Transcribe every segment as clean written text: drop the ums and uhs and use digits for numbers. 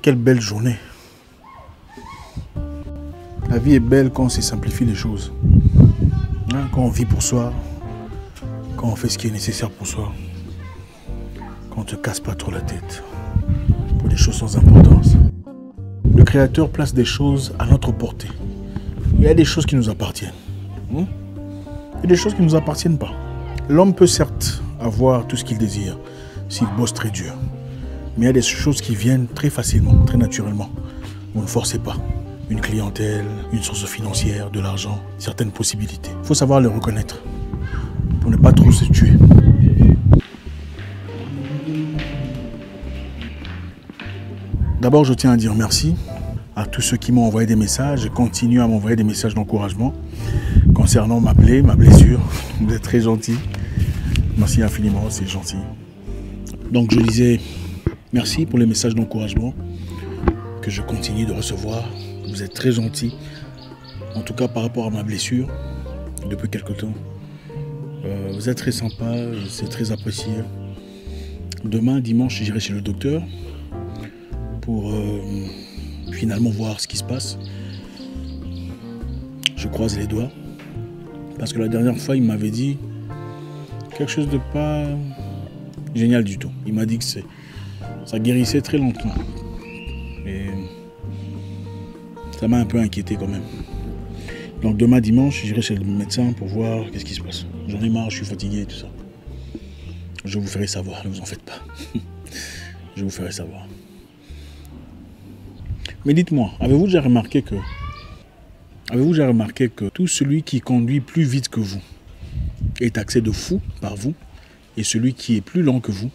Quelle belle journée. La vie est belle quand on se simplifie les choses. Hein, quand on vit pour soi, quand on fait ce qui est nécessaire pour soi, quand on ne te casse pas trop la tête pour des choses sans importance. Le Créateur place des choses à notre portée. Il y a des choses qui nous appartiennent. Et des choses qui ne nous appartiennent pas. L'homme peut certes avoir tout ce qu'il désire s'il bosse très dur. Mais il y a des choses qui viennent très facilement, très naturellement. Vous ne forcez pas. Une clientèle, une source financière, de l'argent, certaines possibilités. Il faut savoir les reconnaître pour ne pas trop se tuer. D'abord, je tiens à dire merci à tous ceux qui m'ont envoyé des messages et continuent à m'envoyer des messages d'encouragement concernant ma plaie, ma blessure. Vous êtes très gentils. Merci infiniment, c'est gentil. Donc je disais merci pour les messages d'encouragement que je continue de recevoir. Vous êtes très gentils, en tout cas par rapport à ma blessure, depuis quelque temps. Vous êtes très sympa, c'est très apprécié. Demain, dimanche, j'irai chez le docteur pour finalement voir ce qui se passe. Je croise les doigts, parce que la dernière fois, il m'avait dit quelque chose de pas génial du tout. Il m'a dit que ça guérissait très lentement. Et ça m'a un peu inquiété quand même. Donc demain dimanche, j'irai chez le médecin pour voir qu'est-ce qui se passe. J'en ai marre, je suis fatigué et tout ça. Je vous ferai savoir, ne vous en faites pas. Je vous ferai savoir. Mais dites-moi, avez-vous déjà remarqué que tout celui qui conduit plus vite que vous est taxé de fou par vous, et celui qui est plus lent que vous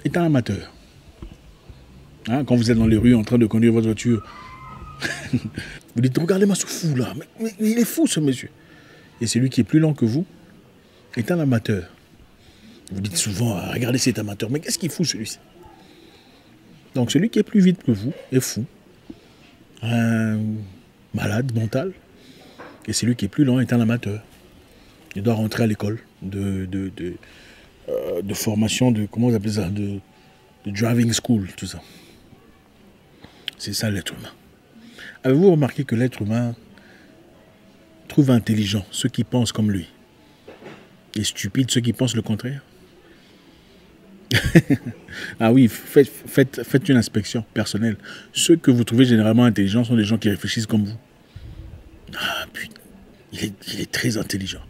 est un amateur. Hein, quand vous êtes dans les rues en train de conduire votre voiture, vous dites, regardez-moi ce fou là, mais il est fou ce monsieur. Et celui qui est plus lent que vous est un amateur. Vous dites souvent, regardez cet amateur, mais qu'est-ce qu'il fout celui-ci? Donc celui qui est plus vite que vous est fou, un malade mental, et celui qui est plus lent est un amateur. Il doit rentrer à l'école de formation, comment vous appelez ça, de driving school, tout ça. C'est ça l'être humain. Avez-vous remarqué que l'être humain trouve intelligent ceux qui pensent comme lui et stupide ceux qui pensent le contraire? Ah oui, faites une inspection personnelle. Ceux que vous trouvez généralement intelligents sont des gens qui réfléchissent comme vous. Ah putain, il est très intelligent.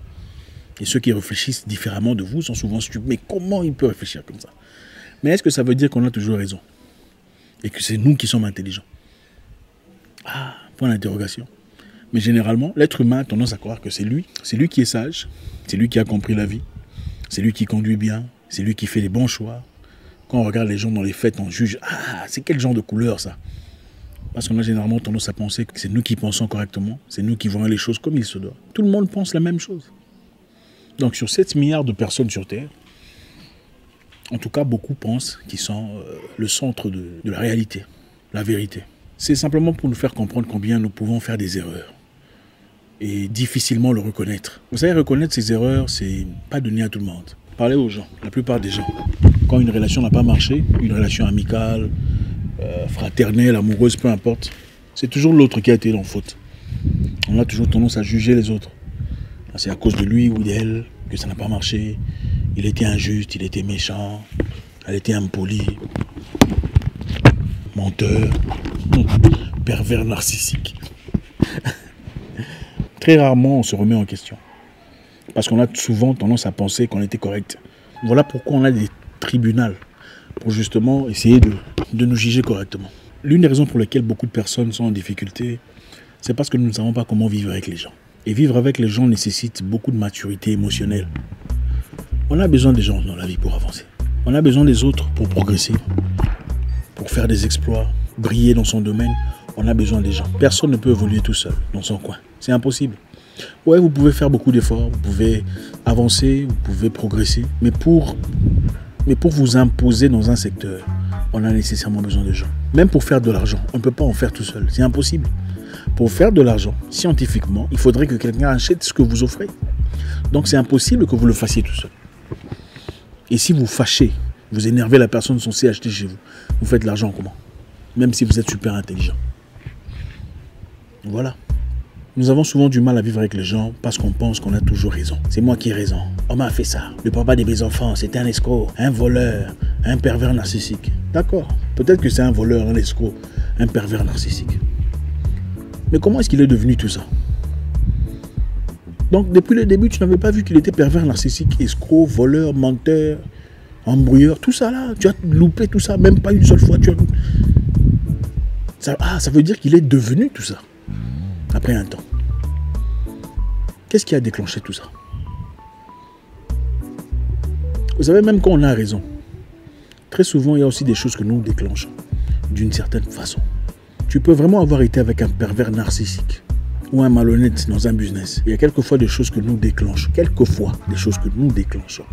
Et ceux qui réfléchissent différemment de vous sont souvent stupides. Mais comment il peut réfléchir comme ça? Mais est-ce que ça veut dire qu'on a toujours raison? Et que c'est nous qui sommes intelligents? Ah, point d'interrogation. Mais généralement, l'être humain a tendance à croire que c'est lui qui est sage, c'est lui qui a compris la vie, c'est lui qui conduit bien, c'est lui qui fait les bons choix. Quand on regarde les gens dans les fêtes, on juge, ah, c'est quel genre de couleur ça? Parce qu'on a généralement tendance à penser que c'est nous qui pensons correctement, c'est nous qui voyons les choses comme il se doit. Tout le monde pense la même chose. Donc sur 7 milliards de personnes sur Terre, en tout cas beaucoup pensent qu'ils sont le centre de la réalité, la vérité. C'est simplement pour nous faire comprendre combien nous pouvons faire des erreurs et difficilement le reconnaître. Vous savez, reconnaître ces erreurs, c'est pas donné à tout le monde. Parlez aux gens, la plupart des gens. Quand une relation n'a pas marché, une relation amicale, fraternelle, amoureuse, peu importe, c'est toujours l'autre qui a été en faute. On a toujours tendance à juger les autres. C'est à cause de lui ou d'elle que ça n'a pas marché. Il était injuste, il était méchant, elle était impolie, menteur, pervers narcissique. Très rarement on se remet en question. Parce qu'on a souvent tendance à penser qu'on était correct. Voilà pourquoi on a des tribunaux pour justement essayer de nous juger correctement. L'une des raisons pour lesquelles beaucoup de personnes sont en difficulté, c'est parce que nous ne savons pas comment vivre avec les gens. Et vivre avec les gens nécessite beaucoup de maturité émotionnelle. On a besoin des gens dans la vie pour avancer. On a besoin des autres pour progresser, pour faire des exploits, briller dans son domaine. On a besoin des gens. Personne ne peut évoluer tout seul dans son coin. C'est impossible. Ouais, vous pouvez faire beaucoup d'efforts, vous pouvez avancer, vous pouvez progresser. Mais pour vous imposer dans un secteur, on a nécessairement besoin de gens. Même pour faire de l'argent, on ne peut pas en faire tout seul. C'est impossible. Pour faire de l'argent, scientifiquement, il faudrait que quelqu'un achète ce que vous offrez. Donc c'est impossible que vous le fassiez tout seul. Et si vous fâchez, vous énervez la personne censée acheter chez vous, vous faites de l'argent comment? même si vous êtes super intelligent. Voilà. Nous avons souvent du mal à vivre avec les gens parce qu'on pense qu'on a toujours raison. C'est moi qui ai raison. On m'a fait ça. Le papa de mes enfants, c'était un escroc, un voleur, un pervers narcissique. D'accord. Peut-être que c'est un voleur, un escroc, un pervers narcissique. Mais comment est-ce qu'il est devenu tout ça? Donc, depuis le début, tu n'avais pas vu qu'il était pervers narcissique, escroc, voleur, menteur, embrouilleur, tout ça là. Tu as loupé tout ça, même pas une seule fois. Ça veut dire qu'il est devenu tout ça. Après un temps. Qu'est-ce qui a déclenché tout ça? Vous savez, même quand on a raison, très souvent, il y a aussi des choses que nous déclenchons d'une certaine façon. Tu peux vraiment avoir été avec un pervers narcissique ou un malhonnête dans un business. Il y a quelquefois des choses que nous déclenchons. Quelquefois, des choses que nous déclenchons.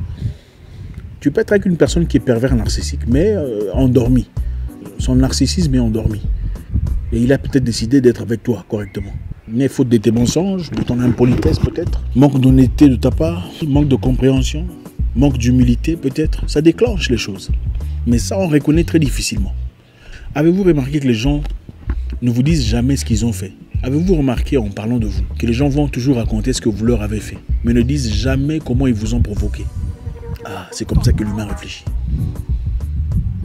Tu peux être avec une personne qui est pervers narcissique, mais endormi. Son narcissisme est endormi. Et il a peut-être décidé d'être avec toi correctement. Mais faute de tes mensonges, de ton impolitesse peut-être, manque d'honnêteté de ta part, manque de compréhension, manque d'humilité peut-être, ça déclenche les choses. Mais ça, on reconnaît très difficilement. Avez-vous remarqué que les gens ne vous disent jamais ce qu'ils ont fait? Avez-vous remarqué en parlant de vous que les gens vont toujours raconter ce que vous leur avez fait, mais ne disent jamais comment ils vous ont provoqué? Ah, c'est comme ça que l'humain réfléchit.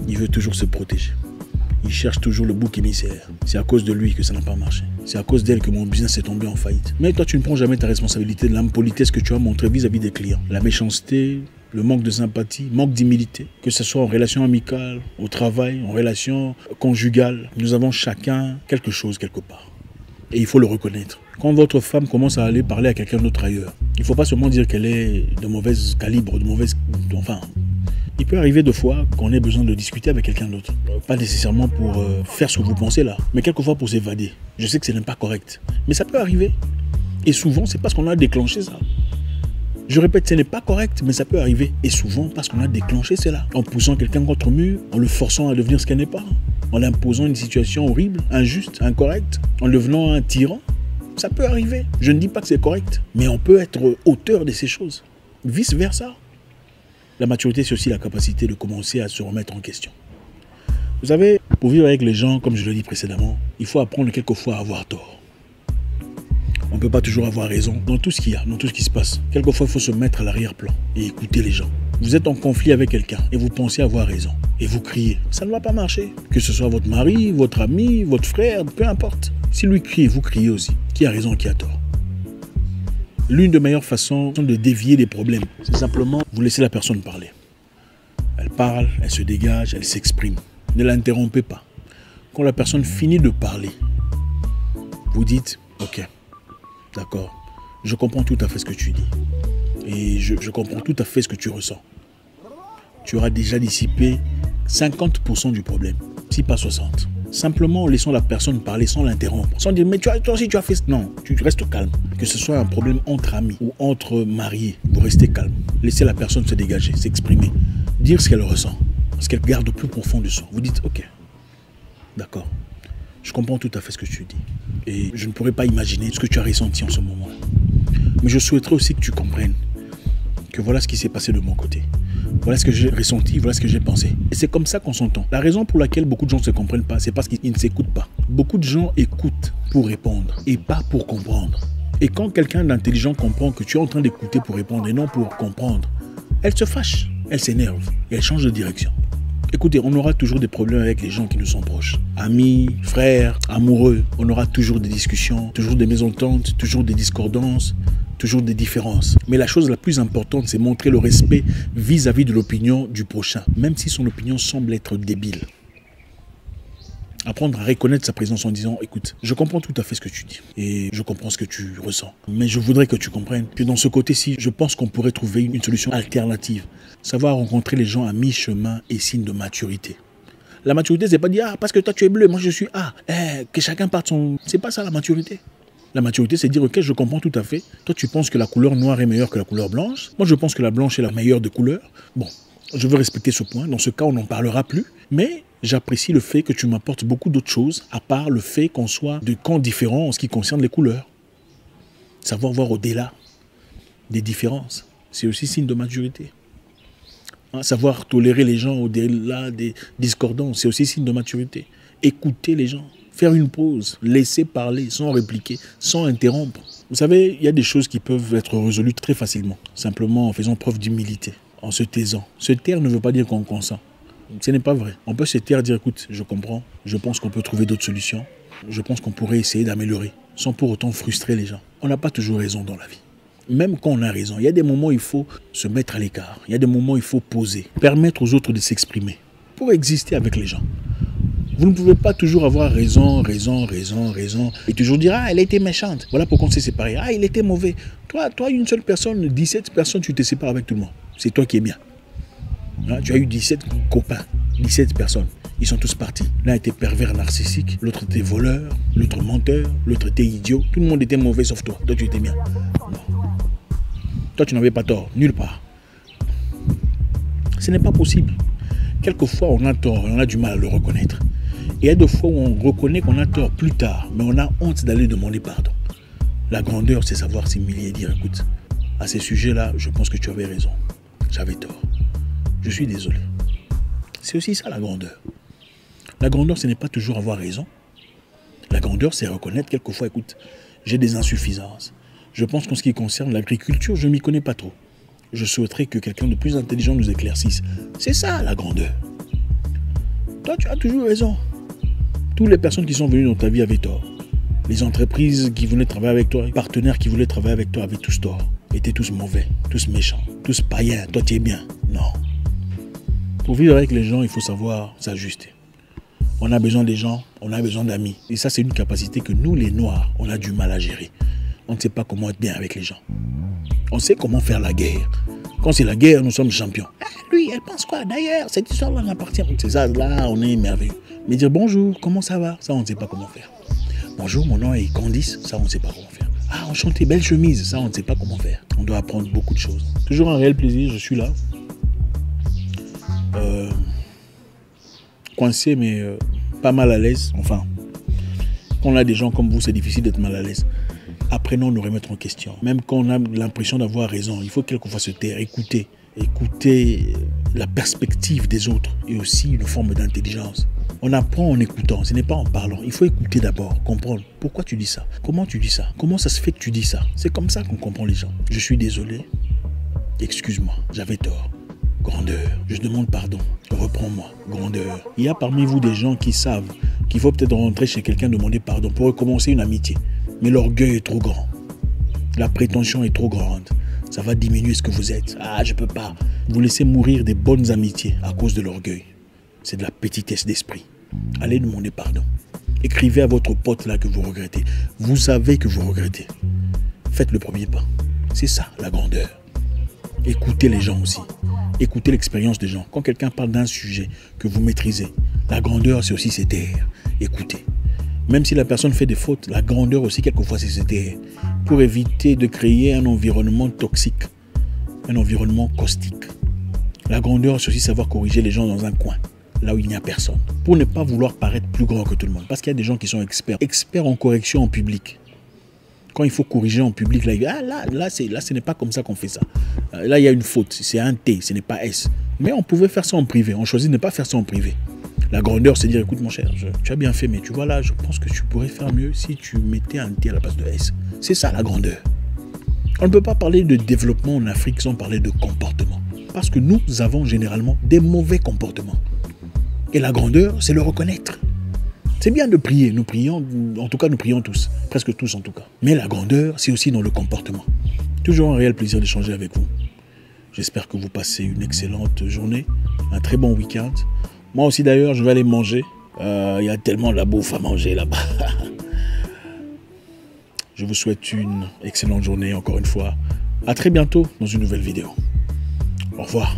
Il veut toujours se protéger. Il cherche toujours le bouc émissaire. C'est à cause de lui que ça n'a pas marché. C'est à cause d'elle que mon business est tombé en faillite. Mais toi, tu ne prends jamais ta responsabilité de l'impolitesse que tu as montrée vis-à-vis des clients. La méchanceté, le manque de sympathie, manque d'humilité. Que ce soit en relation amicale, au travail, en relation conjugale. Nous avons chacun quelque chose quelque part. Et il faut le reconnaître. Quand votre femme commence à aller parler à quelqu'un d'autre ailleurs, il ne faut pas seulement dire qu'elle est de mauvais calibre, de mauvaise... Enfin... Il peut arriver de fois qu'on ait besoin de discuter avec quelqu'un d'autre. Pas nécessairement pour faire ce que vous pensez là, mais quelquefois pour s'évader. Je sais que ce n'est pas correct, mais ça peut arriver. Et souvent, c'est parce qu'on a déclenché ça. Je répète, ce n'est pas correct, mais ça peut arriver. Et souvent, parce qu'on a déclenché cela. En poussant quelqu'un contre le mur, en le forçant à devenir ce qu'elle n'est pas. En l'imposant une situation horrible, injuste, incorrecte. En le devenant un tyran. Ça peut arriver. Je ne dis pas que c'est correct, mais on peut être auteur de ces choses. Vice versa. La maturité, c'est aussi la capacité de commencer à se remettre en question. Vous savez, pour vivre avec les gens, comme je l'ai dit précédemment, il faut apprendre quelquefois à avoir tort. On ne peut pas toujours avoir raison dans tout ce qu'il y a, dans tout ce qui se passe. Quelquefois, il faut se mettre à l'arrière-plan et écouter les gens. Vous êtes en conflit avec quelqu'un et vous pensez avoir raison. Et vous criez. Ça ne va pas marcher. Que ce soit votre mari, votre ami, votre frère, peu importe. Si lui crie, vous criez aussi. Qui a raison, qui a tort? L'une des meilleures façons de dévier des problèmes, c'est simplement vous laisser la personne parler. Elle parle, elle se dégage, elle s'exprime. Ne l'interrompez pas. Quand la personne finit de parler, vous dites « Ok, d'accord, je comprends tout à fait ce que tu dis. Et je comprends tout à fait ce que tu ressens. » Tu auras déjà dissipé 50% du problème, si pas 60%. Simplement en laissant la personne parler sans l'interrompre. Sans dire, mais toi aussi tu as fait... Non, tu restes calme. Que ce soit un problème entre amis ou entre mariés, vous restez calme. Laissez la personne se dégager, s'exprimer. Dire ce qu'elle ressent. Ce qu'elle garde au plus profond de soi. Vous dites, ok, d'accord. Je comprends tout à fait ce que tu dis. Et je ne pourrais pas imaginer ce que tu as ressenti en ce moment. Mais je souhaiterais aussi que tu comprennes que voilà ce qui s'est passé de mon côté. Voilà ce que j'ai ressenti, voilà ce que j'ai pensé. Et c'est comme ça qu'on s'entend. La raison pour laquelle beaucoup de gens ne se comprennent pas, c'est parce qu'ils ne s'écoutent pas. Beaucoup de gens écoutent pour répondre et pas pour comprendre. Et quand quelqu'un d'intelligent comprend que tu es en train d'écouter pour répondre et non pour comprendre, elle se fâche, elle s'énerve et elle change de direction. Écoutez, on aura toujours des problèmes avec les gens qui nous sont proches. Amis, frères, amoureux, on aura toujours des discussions, toujours des mésententes, toujours des discordances, toujours des différences. Mais la chose la plus importante, c'est montrer le respect vis-à-vis de l'opinion du prochain, même si son opinion semble être débile. Apprendre à reconnaître sa présence en disant, écoute, je comprends tout à fait ce que tu dis et je comprends ce que tu ressens. Mais je voudrais que tu comprennes que dans ce côté-ci, je pense qu'on pourrait trouver une solution alternative. Savoir rencontrer les gens à mi-chemin est signe de maturité. La maturité, c'est pas dire, ah, parce que toi tu es bleu, moi je suis A. Que chacun parte son... C'est pas ça la maturité. La maturité, c'est dire, ok, je comprends tout à fait. Toi, tu penses que la couleur noire est meilleure que la couleur blanche. Moi, je pense que la blanche est la meilleure des couleurs. Bon, je veux respecter ce point. Dans ce cas, on n'en parlera plus. Mais j'apprécie le fait que tu m'apportes beaucoup d'autres choses, à part le fait qu'on soit de camps différents en ce qui concerne les couleurs. Savoir voir au-delà des différences, c'est aussi signe de maturité. Savoir tolérer les gens au-delà des discordances, c'est aussi signe de maturité. Écouter les gens, faire une pause, laisser parler sans répliquer, sans interrompre. Vous savez, il y a des choses qui peuvent être résolues très facilement, simplement en faisant preuve d'humilité, en se taisant. Se taire ne veut pas dire qu'on consent. Ce n'est pas vrai. On peut se taire et dire, écoute, je comprends, je pense qu'on peut trouver d'autres solutions, je pense qu'on pourrait essayer d'améliorer, sans pour autant frustrer les gens. On n'a pas toujours raison dans la vie. Même quand on a raison, il y a des moments où il faut se mettre à l'écart. Il y a des moments où il faut poser, permettre aux autres de s'exprimer pour exister avec les gens. Vous ne pouvez pas toujours avoir raison, et toujours dire, ah, elle était méchante. Voilà pourquoi on s'est séparés. Ah, il était mauvais. Toi, une seule personne, 17 personnes, tu te sépares avec tout le monde. C'est toi qui es bien. Là, tu as eu 17 copains, 17 personnes. Ils sont tous partis. L'un était pervers narcissique, l'autre était voleur, l'autre menteur, l'autre était idiot. Tout le monde était mauvais sauf toi. Toi, tu étais bien. Non. Toi, tu n'avais pas tort, nulle part. Ce n'est pas possible. Quelquefois, on a tort et on a du mal à le reconnaître. Et il y a des fois où on reconnaît qu'on a tort plus tard, mais on a honte d'aller demander pardon. La grandeur, c'est savoir s'humilier et dire, écoute, à ces sujets-là, je pense que tu avais raison. J'avais tort. Je suis désolé. C'est aussi ça la grandeur. La grandeur, ce n'est pas toujours avoir raison. La grandeur, c'est reconnaître quelquefois, écoute, j'ai des insuffisances. Je pense qu'en ce qui concerne l'agriculture, je ne m'y connais pas trop. Je souhaiterais que quelqu'un de plus intelligent nous éclaircisse. C'est ça la grandeur. Toi, tu as toujours raison. Toutes les personnes qui sont venues dans ta vie avaient tort. Les entreprises qui voulaient travailler avec toi, les partenaires qui voulaient travailler avec toi avaient tous tort. Étaient tous mauvais, tous méchants, tous païens. Toi, tu es bien. Non. Pour vivre avec les gens, il faut savoir s'ajuster. On a besoin des gens, on a besoin d'amis. Et ça, c'est une capacité que nous, les Noirs, on a du mal à gérer. On ne sait pas comment être bien avec les gens. On sait comment faire la guerre. Quand c'est la guerre, nous sommes champions. Ah, lui, elle pense quoi d'ailleurs? Cette histoire-là m'appartient. C'est ça, là, on est merveilleux. Mais dire bonjour, comment ça va? Ça, on ne sait pas comment faire. Bonjour, mon nom est Candice. Ça, on ne sait pas comment faire. Ah, enchanté, belle chemise. Ça, on ne sait pas comment faire. On doit apprendre beaucoup de choses. Toujours un réel plaisir, je suis là. Coincé, mais pas mal à l'aise. Enfin, quand on a des gens comme vous, c'est difficile d'être mal à l'aise. Apprenons à nous remettre en question. Même quand on a l'impression d'avoir raison, il faut quelquefois se taire, écouter la perspective des autres et aussi une forme d'intelligence. On apprend en écoutant, ce n'est pas en parlant. Il faut écouter d'abord, comprendre pourquoi tu dis ça, comment tu dis ça, comment ça se fait que tu dis ça. C'est comme ça qu'on comprend les gens. Je suis désolé, excuse-moi, j'avais tort. Grandeur, je demande pardon, reprends-moi, grandeur. Il y a parmi vous des gens qui savent qu'il faut peut-être rentrer chez quelqu'un demander pardon pour recommencer une amitié. Mais l'orgueil est trop grand. La prétention est trop grande. Ça va diminuer ce que vous êtes. Ah, je peux pas. Vous laissez mourir des bonnes amitiés à cause de l'orgueil. C'est de la petitesse d'esprit. Allez demander pardon. Écrivez à votre pote là que vous regrettez. Vous savez que vous regrettez. Faites le premier pas. C'est ça, la grandeur. Écoutez les gens aussi. Écoutez l'expérience des gens. Quand quelqu'un parle d'un sujet que vous maîtrisez, la grandeur, c'est aussi se taire. Écoutez. Même si la personne fait des fautes, la grandeur aussi, quelquefois, c'est se taire. Pour éviter de créer un environnement toxique, un environnement caustique. La grandeur, c'est aussi savoir corriger les gens dans un coin, là où il n'y a personne. Pour ne pas vouloir paraître plus grand que tout le monde. Parce qu'il y a des gens qui sont experts. Experts en correction en public. Quand il faut corriger en public, là, ce n'est pas comme ça qu'on fait ça. Là, il y a une faute. C'est un T, ce n'est pas S. Mais on pouvait faire ça en privé. On choisit de ne pas faire ça en privé. La grandeur, c'est dire, écoute mon cher, tu as bien fait, mais tu vois là, je pense que tu pourrais faire mieux si tu mettais un T à la place de S. C'est ça la grandeur. On ne peut pas parler de développement en Afrique sans parler de comportement. Parce que nous avons généralement des mauvais comportements. Et la grandeur, c'est le reconnaître. C'est bien de prier, nous prions, en tout cas nous prions tous, presque tous en tout cas. Mais la grandeur, c'est aussi dans le comportement. Toujours un réel plaisir d'échanger avec vous. J'espère que vous passez une excellente journée, un très bon week-end. Moi aussi d'ailleurs, je vais aller manger. Il y a tellement de la bouffe à manger là-bas. Je vous souhaite une excellente journée encore une fois. À très bientôt dans une nouvelle vidéo. Au revoir.